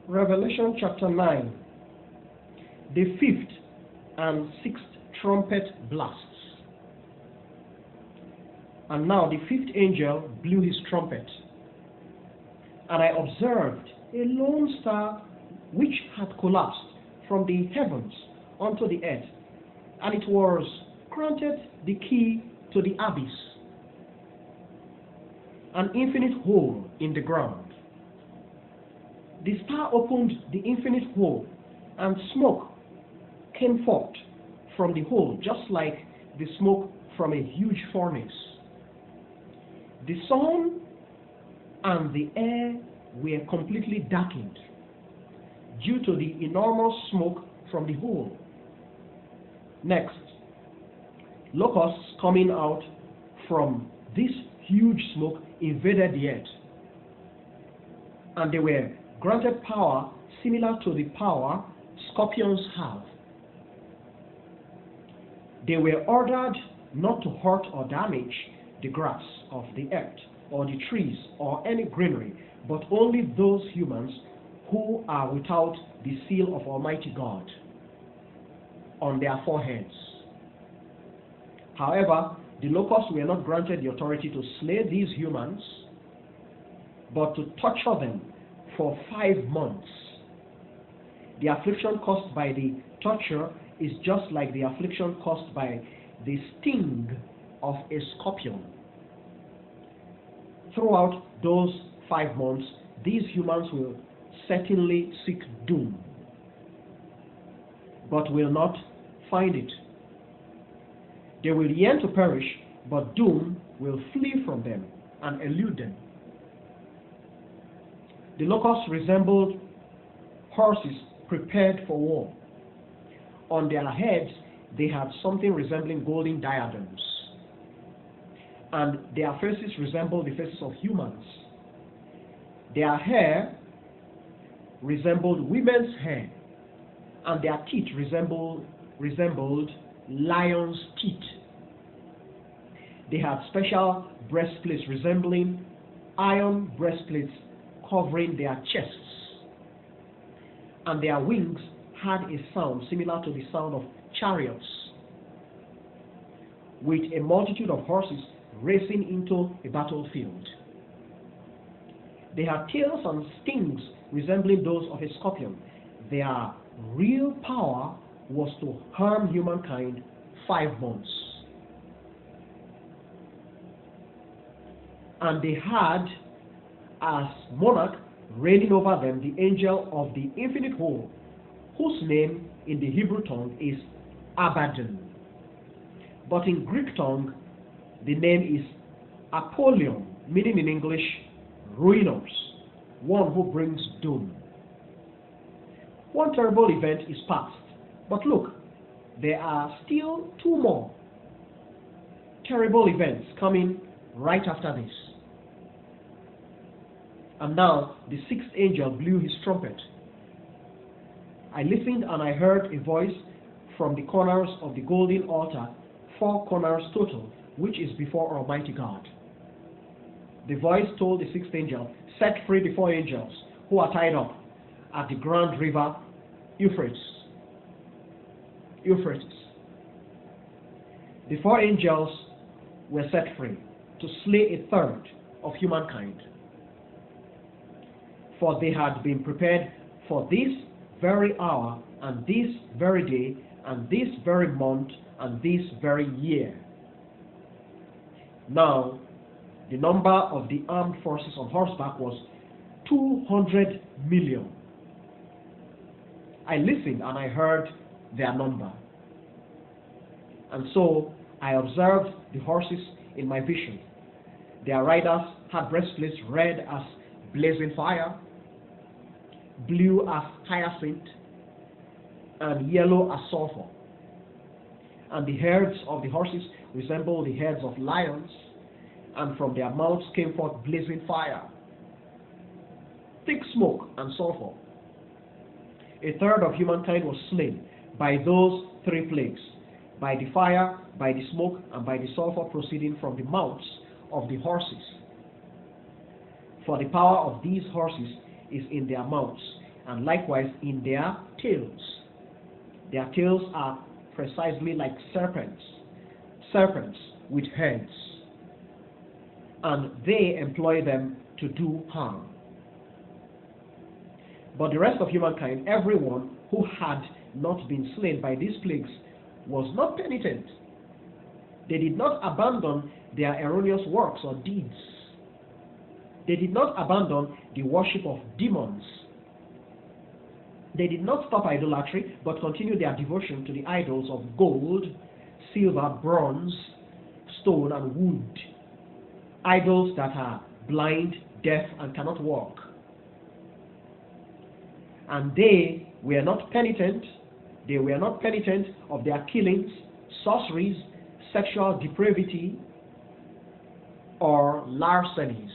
Revelation chapter 9. The fifth and sixth trumpet blasts. And now the fifth angel blew his trumpet, and I observed a lone star which had collapsed from the heavens unto the earth, and it was granted the key to the abyss, an infinite hole in the ground. The star opened the infinite hole, and smoke came forth from the hole, just like the smoke from a huge furnace. The sun and the air were completely darkened due to the enormous smoke from the hole. Next, locusts coming out from this huge smoke invaded the earth, and they were granted power similar to the power scorpions have. They were ordered not to hurt or damage the grass of the earth or the trees or any greenery, but only those humans who are without the seal of Almighty God on their foreheads. However, the locusts were not granted the authority to slay these humans, but to torture them for 5 months. The affliction caused by the torture is just like the affliction caused by the sting of a scorpion. Throughout those 5 months, these humans will certainly seek doom, but will not find it. They will yearn to perish, but doom will flee from them and elude them. The locusts resembled horses prepared for war. On their heads, they had something resembling golden diadems, and their faces resembled the faces of humans. Their hair resembled women's hair, and their teeth resembled lions' teeth. They had special breastplates resembling iron breastplates covering their chests, and their wings had a sound similar to the sound of chariots, with a multitude of horses racing into a battlefield. They had tails and stings resembling those of a scorpion. Their real power was to harm humankind 5 months. And they had as monarch reigning over them the angel of the infinite hole, whose name in the Hebrew tongue is Abaddon, but in Greek tongue the name is Apollyon, meaning in English ruinous, one who brings doom. One terrible event is past, but look, there are still 2 more terrible events coming right after this. And now the 6th angel blew his trumpet. I listened, and I heard a voice from the corners of the golden altar, 4 corners total, which is before Almighty God. The voice told the 6th angel, "Set free the 4 angels who are tied up at the grand river Euphrates. The 4 angels were set free to slay 1/3 of humankind, for they had been prepared for this very hour, and this very day, and this very month, and this very year." Now, the number of the armed forces on horseback was 200 million. I listened, and I heard their number. And so I observed the horses in my vision. Their riders had breastplates red as blazing fire, blue as hyacinth, and yellow as sulfur. And the heads of the horses resembled the heads of lions, and from their mouths came forth blazing fire, thick smoke, and sulfur. 1/3 of humankind was slain by those 3 plagues, by the fire, by the smoke, and by the sulfur proceeding from the mouths of the horses. For the power of these horses is in their mouths, and likewise in their tails. Their tails are precisely like serpents with heads, and they employ them to do harm. But the rest of humankind, everyone who had not been slain by these plagues, was not penitent. They did not abandon their erroneous works or deeds. They did not abandon the worship of demons. They did not stop idolatry, but continued their devotion to the idols of gold, silver, bronze, stone, and wood. Idols that are blind, deaf, and cannot walk. And they were not penitent. They were not penitent of their killings, sorceries, sexual depravity, or larcenies.